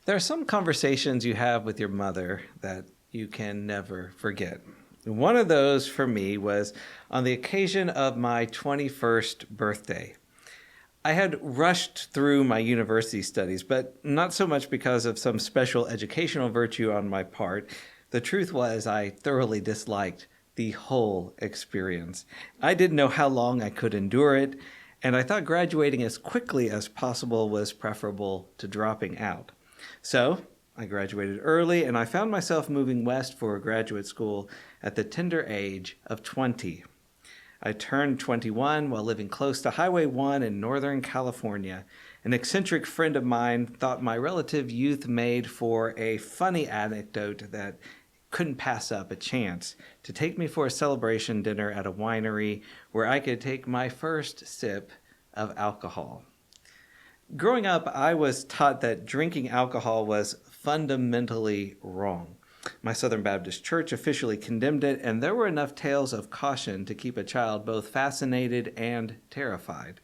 There are some conversations you have with your mother that you can never forget. One of those for me was on the occasion of my 21st birthday. I had rushed through my university studies, but not so much because of some special educational virtue on my part. The truth was, I thoroughly disliked the whole experience. I didn't know how long I could endure it, and I thought graduating as quickly as possible was preferable to dropping out. So I graduated early, and I found myself moving west for graduate school at the tender age of 20. I turned 21 while living close to Highway 1 in Northern California. An eccentric friend of mine thought my relative youth made for a funny anecdote that couldn't pass up a chance to take me for a celebration dinner at a winery where I could take my first sip of alcohol. Growing up, I was taught that drinking alcohol was fundamentally wrong. My Southern Baptist church officially condemned it, and there were enough tales of caution to keep a child both fascinated and terrified.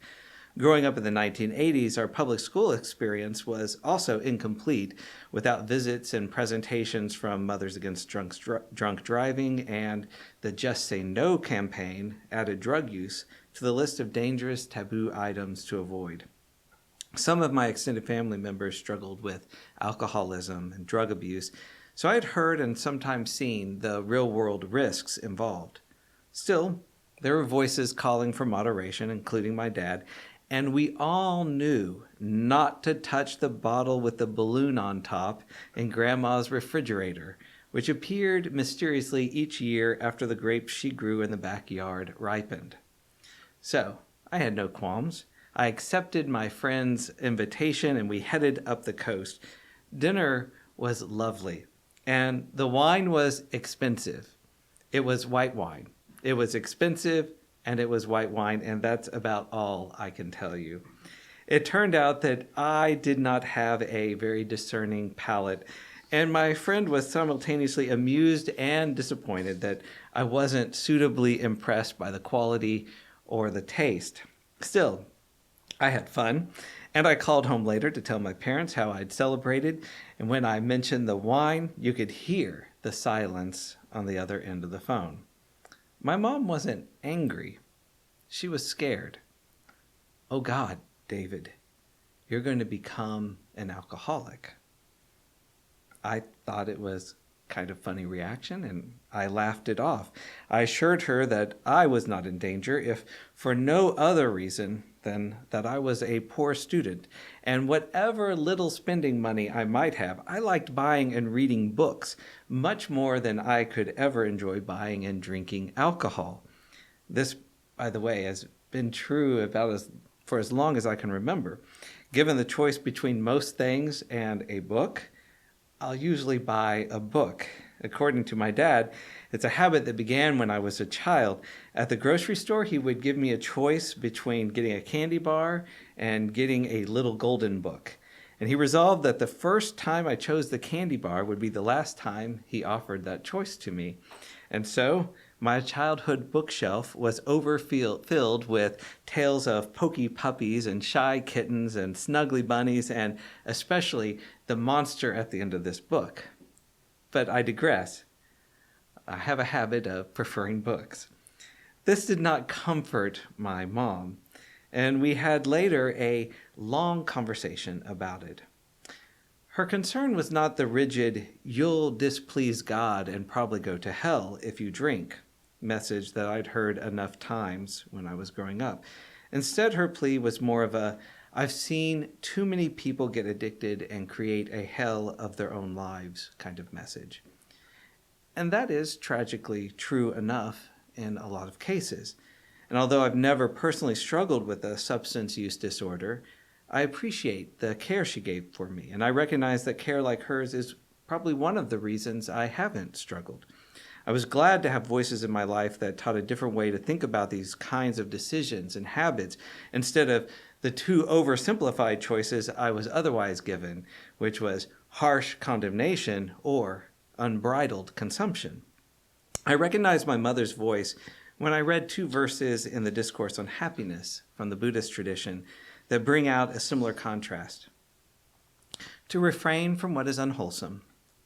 Growing up in the 1980s, our public school experience was also incomplete without visits and presentations from Mothers Against Drunk Driving, and the Just Say No campaign added drug use to the list of dangerous taboo items to avoid. Some of my extended family members struggled with alcoholism and drug abuse, so I had heard and sometimes seen the real-world risks involved. Still, there were voices calling for moderation, including my dad, and we all knew not to touch the bottle with the balloon on top in Grandma's refrigerator, which appeared mysteriously each year after the grapes she grew in the backyard ripened. So, I had no qualms. I accepted my friend's invitation and we headed up the coast. Dinner was lovely, and the wine was expensive. It was white wine. It was expensive, and it was white wine, and that's about all I can tell you. It turned out that I did not have a very discerning palate, and my friend was simultaneously amused and disappointed that I wasn't suitably impressed by the quality or the taste. Still, I had fun, and I called home later to tell my parents how I'd celebrated, and when I mentioned the wine, you could hear the silence on the other end of the phone. My mom wasn't angry. She was scared. "Oh God, David, you're going to become an alcoholic." I thought it was kind of funny reaction, and I laughed it off. I assured her that I was not in danger, if for no other reason than that I was a poor student, and whatever little spending money I might have, I liked buying and reading books much more than I could ever enjoy buying and drinking alcohol. This, by the way, has been true for as long as I can remember. Given the choice between most things and a book, I'll usually buy a book. According to my dad, it's a habit that began when I was a child. At the grocery store, he would give me a choice between getting a candy bar and getting a little golden book. And he resolved that the first time I chose the candy bar would be the last time he offered that choice to me. And so my childhood bookshelf was filled with tales of pokey puppies and shy kittens and snuggly bunnies, and especially the monster at the end of this book. But I digress. I have a habit of preferring books. This did not comfort my mom, and we had later a long conversation about it. Her concern was not the rigid, "you'll displease God and probably go to hell if you drink" message that I'd heard enough times when I was growing up. Instead, her plea was more of a, "I've seen too many people get addicted and create a hell of their own lives" kind of message. And that is tragically true enough in a lot of cases. And although I've never personally struggled with a substance use disorder, I appreciate the care she gave for me, and I recognize that care like hers is probably one of the reasons I haven't struggled. I was glad to have voices in my life that taught a different way to think about these kinds of decisions and habits instead of the too oversimplified choices I was otherwise given, which was harsh condemnation or unbridled consumption. I recognized my mother's voice when I read 2 verses in the Discourse on Happiness from the Buddhist tradition that bring out a similar contrast. to refrain from what is unwholesome,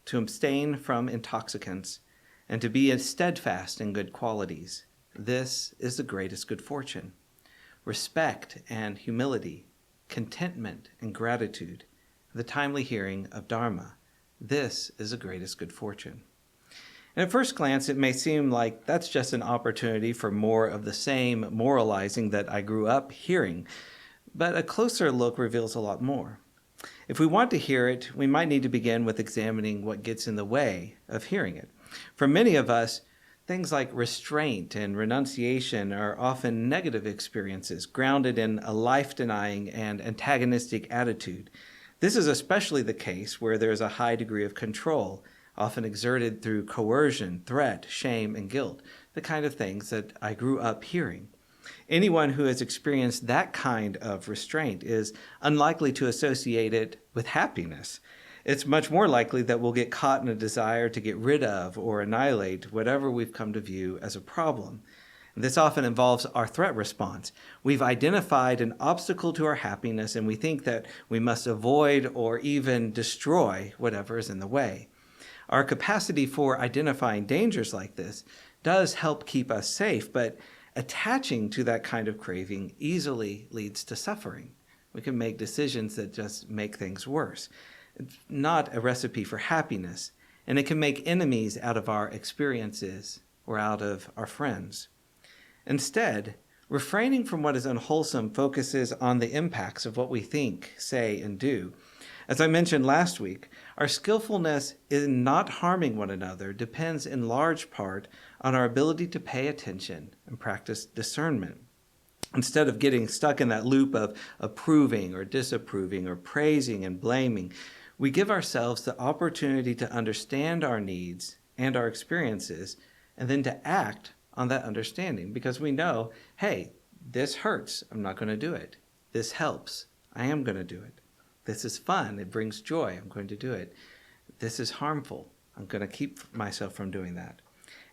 to abstain from intoxicants, and to be steadfast in good qualities. This is the greatest good fortune. Respect and humility, contentment and gratitude, the timely hearing of Dharma. This is the greatest good fortune. And at first glance, it may seem like that's just an opportunity for more of the same moralizing that I grew up hearing, but a closer look reveals a lot more. If we want to hear it, we might need to begin with examining what gets in the way of hearing it. For many of us, things like restraint and renunciation are often negative experiences, grounded in a life-denying and antagonistic attitude. This is especially the case where there is a high degree of control, often exerted through coercion, threat, shame, and guilt, the kind of things that I grew up hearing. Anyone who has experienced that kind of restraint is unlikely to associate it with happiness. It's much more likely that we'll get caught in a desire to get rid of or annihilate whatever we've come to view as a problem. This often involves our threat response. We've identified an obstacle to our happiness, and we think that we must avoid or even destroy whatever is in the way. Our capacity for identifying dangers like this does help keep us safe, but attaching to that kind of craving easily leads to suffering. We can make decisions that just make things worse. It's not a recipe for happiness, and it can make enemies out of our experiences or out of our friends. Instead, refraining from what is unwholesome focuses on the impacts of what we think, say, and do. As I mentioned last week, our skillfulness in not harming one another depends in large part on our ability to pay attention and practice discernment. Instead of getting stuck in that loop of approving or disapproving or praising and blaming, we give ourselves the opportunity to understand our needs and our experiences and then to act on that understanding because we know, hey, this hurts. I'm not going to do it. This helps. I am going to do it. This is fun. It brings joy. I'm going to do it. This is harmful. I'm going to keep myself from doing that.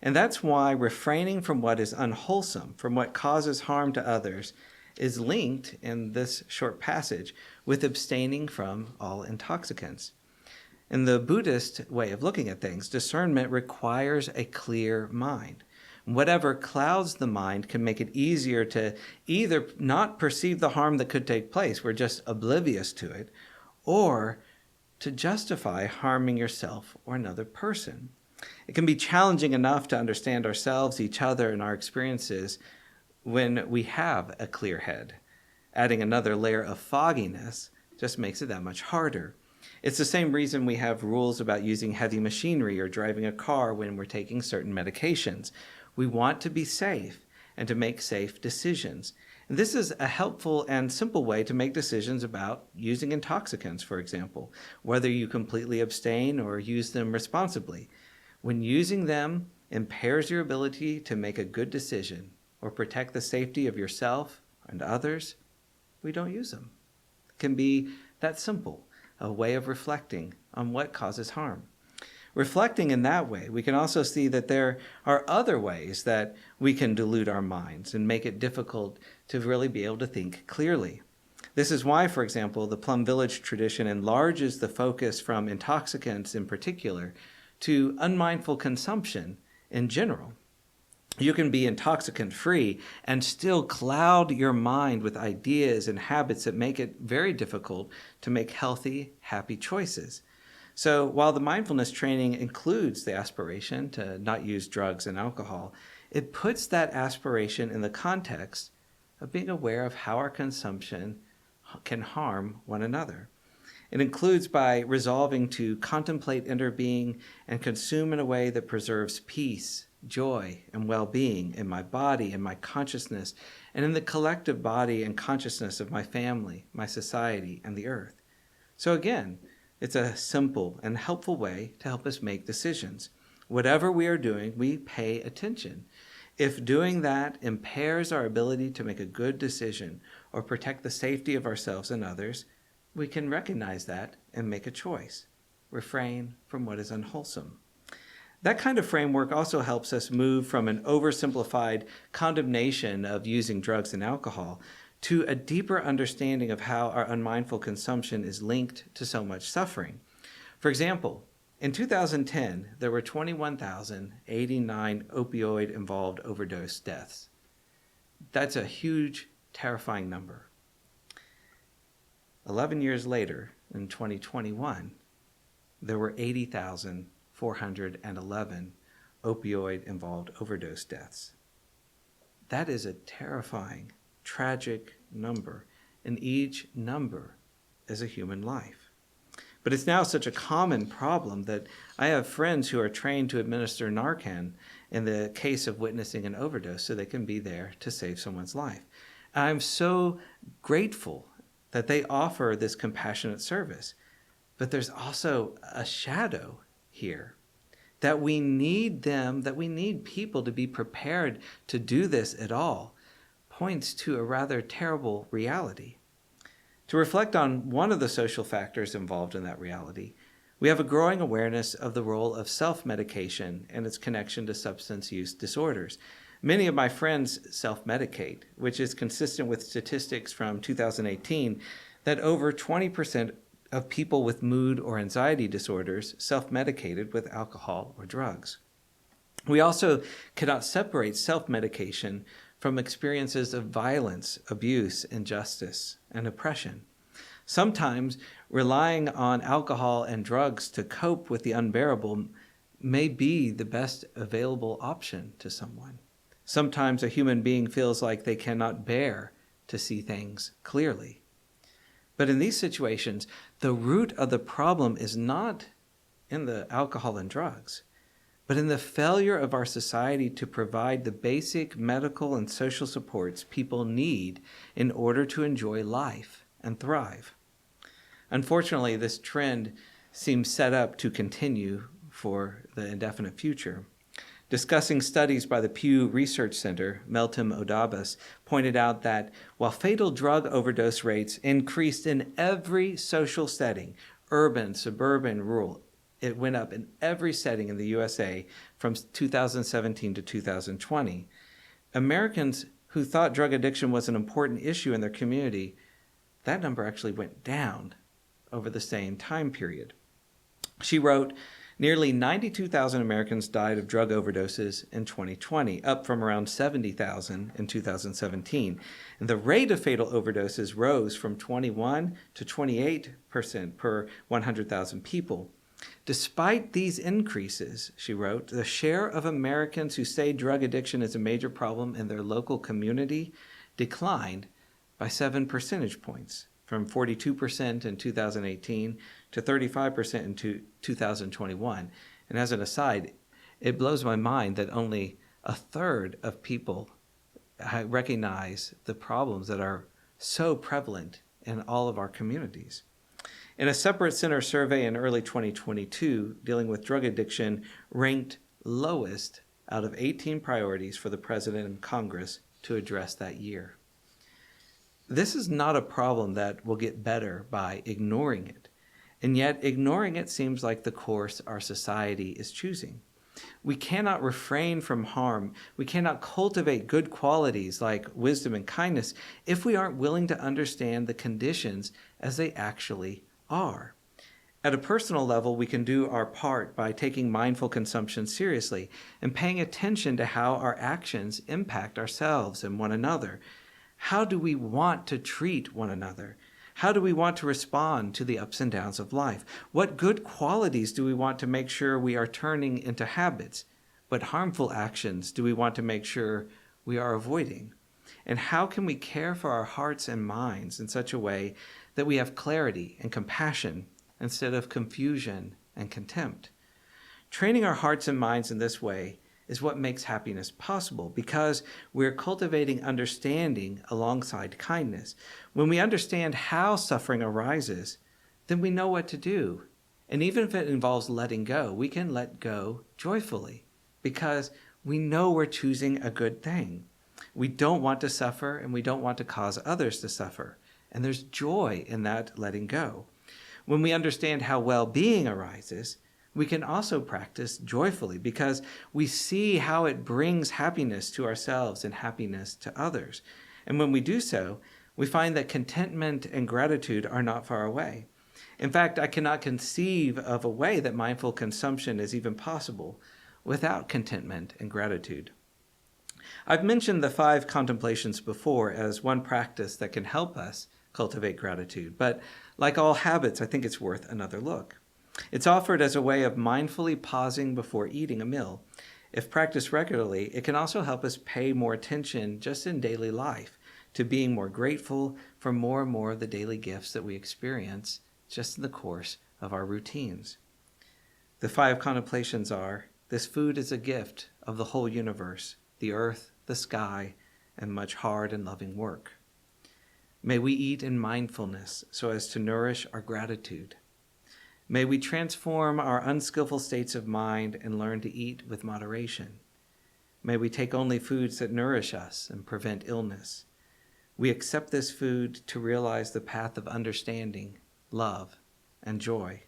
And that's why refraining from what is unwholesome, from what causes harm to others, is linked in this short passage with abstaining from all intoxicants. In the Buddhist way of looking at things, discernment requires a clear mind. Whatever clouds the mind can make it easier to either not perceive the harm that could take place, we're just oblivious to it, or to justify harming yourself or another person. It can be challenging enough to understand ourselves, each other, and our experiences when we have a clear head. Adding another layer of fogginess just makes it that much harder. It's the same reason we have rules about using heavy machinery or driving a car when we're taking certain medications. We want to be safe and to make safe decisions. And this is a helpful and simple way to make decisions about using intoxicants, for example, whether you completely abstain or use them responsibly. When using them impairs your ability to make a good decision or protect the safety of yourself and others, we don't use them. It can be that simple, a way of reflecting on what causes harm. Reflecting in that way, we can also see that there are other ways that we can delude our minds and make it difficult to really be able to think clearly. This is why, for example, the Plum Village tradition enlarges the focus from intoxicants in particular to unmindful consumption in general. You can be intoxicant-free and still cloud your mind with ideas and habits that make it very difficult to make healthy, happy choices. So while the mindfulness training includes the aspiration to not use drugs and alcohol, it puts that aspiration in the context of being aware of how our consumption can harm one another. It includes by resolving to contemplate inner being and consume in a way that preserves peace, joy, and well-being in my body and my consciousness, and in the collective body and consciousness of my family, my society, and the earth. So again, it's a simple and helpful way to help us make decisions. Whatever we are doing, we pay attention. If doing that impairs our ability to make a good decision or protect the safety of ourselves and others, we can recognize that and make a choice. Refrain from what is unwholesome. That kind of framework also helps us move from an oversimplified condemnation of using drugs and alcohol to a deeper understanding of how our unmindful consumption is linked to so much suffering. For example, in 2010, there were 21,089 opioid-involved overdose deaths. That's a huge, terrifying number. 11 years later, in 2021, there were 80,411 opioid-involved overdose deaths. That is a terrifying, tragic number, and each number is a human life. But it's now such a common problem that I have friends who are trained to administer Narcan in the case of witnessing an overdose so they can be there to save someone's life. And I'm so grateful that they offer this compassionate service. But there's also a shadow here that we need them, that we need people to be prepared to do this at all, points to a rather terrible reality. To reflect on one of the social factors involved in that reality, we have a growing awareness of the role of self-medication and its connection to substance use disorders. Many of my friends self-medicate, which is consistent with statistics from 2018 that over 20% of people with mood or anxiety disorders self-medicated with alcohol or drugs. We also cannot separate self-medication from experiences of violence, abuse, injustice, and oppression. Sometimes relying on alcohol and drugs to cope with the unbearable may be the best available option to someone. Sometimes a human being feels like they cannot bear to see things clearly. But in these situations, the root of the problem is not in the alcohol and drugs, but in the failure of our society to provide the basic medical and social supports people need in order to enjoy life and thrive. Unfortunately, this trend seems set up to continue for the indefinite future. Discussing studies by the Pew Research Center, Meltem Odabas pointed out that while fatal drug overdose rates increased in every social setting, urban, suburban, rural, it went up in every setting in the USA from 2017 to 2020. Americans who thought drug addiction was an important issue in their community, that number actually went down over the same time period. She wrote, nearly 92,000 Americans died of drug overdoses in 2020, up from around 70,000 in 2017. And the rate of fatal overdoses rose from 21 to 28% per 100,000 people. Despite these increases, she wrote, the share of Americans who say drug addiction is a major problem in their local community declined by 7 percentage points, from 42% in 2018 to 35% in 2021. And as an aside, it blows my mind that only a third of people recognize the problems that are so prevalent in all of our communities. In a separate center survey in early 2022, dealing with drug addiction ranked lowest out of 18 priorities for the President and Congress to address that year. This is not a problem that will get better by ignoring it, and yet ignoring it seems like the course our society is choosing. We cannot refrain from harm. We cannot cultivate good qualities like wisdom and kindness if we aren't willing to understand the conditions as they actually are. At a personal level, we can do our part by taking mindful consumption seriously and paying attention to how our actions impact ourselves and one another. How do we want to treat one another? How do we want to respond to the ups and downs of life? What good qualities do we want to make sure we are turning into habits? What harmful actions do we want to make sure we are avoiding? And how can we care for our hearts and minds in such a way that we have clarity and compassion instead of confusion and contempt? Training our hearts and minds in this way is what makes happiness possible, because we're cultivating understanding alongside kindness. When we understand how suffering arises, then we know what to do. And even if it involves letting go, we can let go joyfully because we know we're choosing a good thing. We don't want to suffer, and we don't want to cause others to suffer. And there's joy in that letting go. When we understand how well-being arises, we can also practice joyfully because we see how it brings happiness to ourselves and happiness to others. And when we do so, we find that contentment and gratitude are not far away. In fact, I cannot conceive of a way that mindful consumption is even possible without contentment and gratitude. I've mentioned the 5 contemplations before as one practice that can help us cultivate gratitude, but like all habits, I think it's worth another look. It's offered as a way of mindfully pausing before eating a meal. If practiced regularly, it can also help us pay more attention just in daily life to being more grateful for more and more of the daily gifts that we experience just in the course of our routines. The 5 contemplations are: this food is a gift of the whole universe, the earth, the sky, and much hard and loving work. May we eat in mindfulness so as to nourish our gratitude. May we transform our unskillful states of mind and learn to eat with moderation. May we take only foods that nourish us and prevent illness. We accept this food to realize the path of understanding, love, and joy.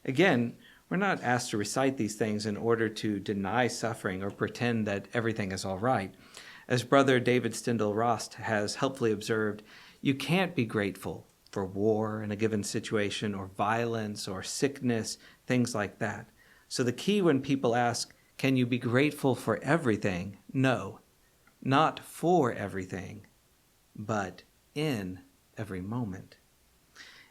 Again, we're not asked to recite these things in order to deny suffering or pretend that everything is all right. As Brother David Stindl-Rost has helpfully observed, you can't be grateful for war in a given situation, or violence, or sickness, things like that. So the key when people ask, can you be grateful for everything? No, not for everything, but in every moment.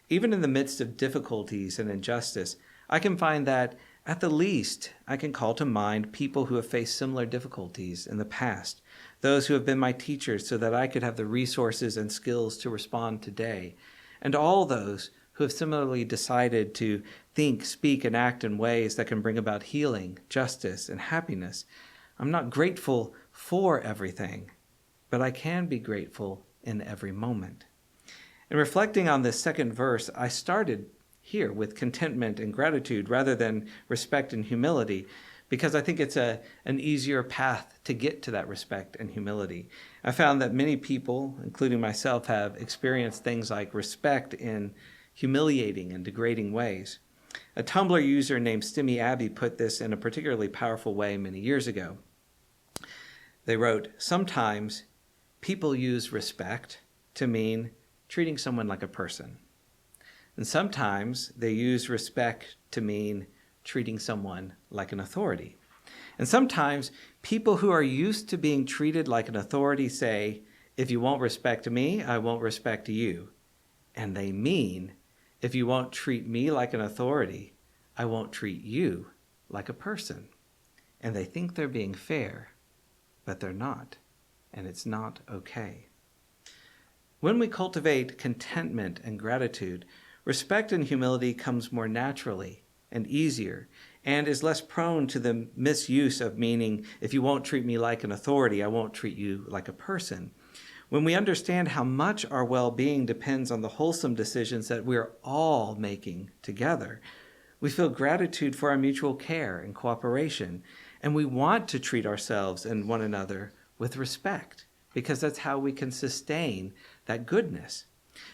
Even in the midst of difficulties and injustice, I can find that, at the least, I can call to mind people who have faced similar difficulties in the past, those who have been my teachers so that I could have the resources and skills to respond today, and all those who have similarly decided to think, speak, and act in ways that can bring about healing, justice, and happiness. I'm not grateful for everything, but I can be grateful in every moment. In reflecting on this second verse, I started here with contentment and gratitude rather than respect and humility, because I think it's an easier path to get to that respect and humility. I found that many people, including myself, have experienced things like respect in humiliating and degrading ways. A Tumblr user named Stimmy Abbey put this in a particularly powerful way many years ago. They wrote, "Sometimes people use respect to mean treating someone like a person. And sometimes they use respect to mean treating someone like an authority. And sometimes people who are used to being treated like an authority say, if you won't respect me, I won't respect you. And they mean, if you won't treat me like an authority, I won't treat you like a person. And they think they're being fair, but they're not. And it's not okay." When we cultivate contentment and gratitude, respect and humility comes more naturally and easier, and is less prone to the misuse of meaning, if you won't treat me like an authority, I won't treat you like a person. When we understand how much our well-being depends on the wholesome decisions that we're all making together, we feel gratitude for our mutual care and cooperation, and we want to treat ourselves and one another with respect, because that's how we can sustain that goodness.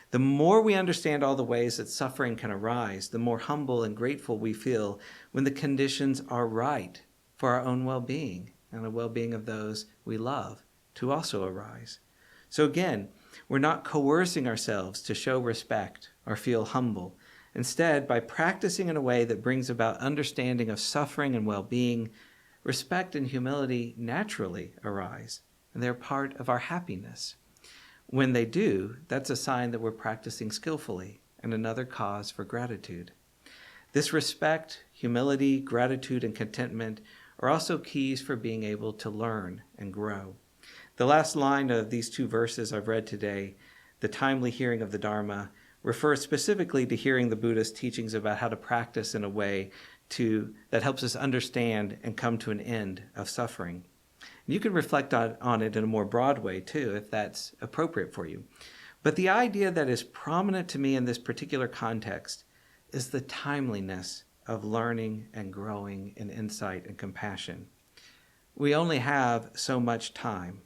The more we understand all the ways that suffering can arise, the more humble and grateful we feel when the conditions are right for our own well-being and the well-being of those we love to also arise. So again, we're not coercing ourselves to show respect or feel humble. Instead, by practicing in a way that brings about understanding of suffering and well-being, respect and humility naturally arise, and they're part of our happiness. When they do, that's a sign that we're practicing skillfully, and another cause for gratitude. This respect, humility, gratitude, and contentment are also keys for being able to learn and grow. The last line of these 2 verses I've read today, the timely hearing of the Dharma, refers specifically to hearing the Buddha's teachings about how to practice in a way that helps us understand and come to an end of suffering. You can reflect on it in a more broad way, too, if that's appropriate for you. But the idea that is prominent to me in this particular context is the timeliness of learning and growing in insight and compassion. We only have so much time.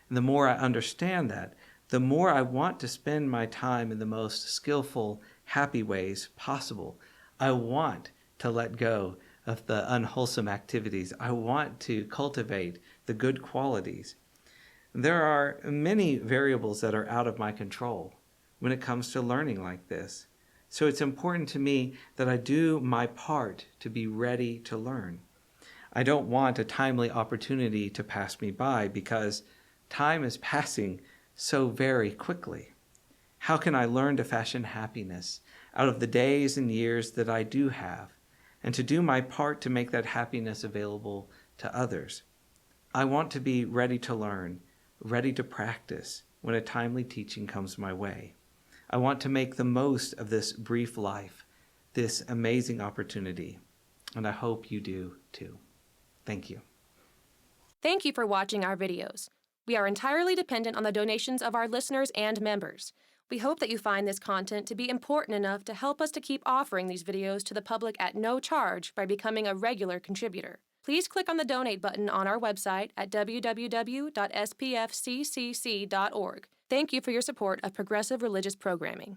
And the more I understand that, the more I want to spend my time in the most skillful, happy ways possible. I want to let go of the unwholesome activities. I want to cultivate the good qualities. There are many variables that are out of my control when it comes to learning like this. So it's important to me that I do my part to be ready to learn. I don't want a timely opportunity to pass me by because time is passing so very quickly. How can I learn to fashion happiness out of the days and years that I do have, and to do my part to make that happiness available to others? I want to be ready to learn, ready to practice when a timely teaching comes my way. I want to make the most of this brief life, this amazing opportunity, and I hope you do too. Thank you. Thank you for watching our videos. We are entirely dependent on the donations of our listeners and members. We hope that you find this content to be important enough to help us to keep offering these videos to the public at no charge by becoming a regular contributor. Please click on the donate button on our website at www.spfccc.org. Thank you for your support of progressive religious programming.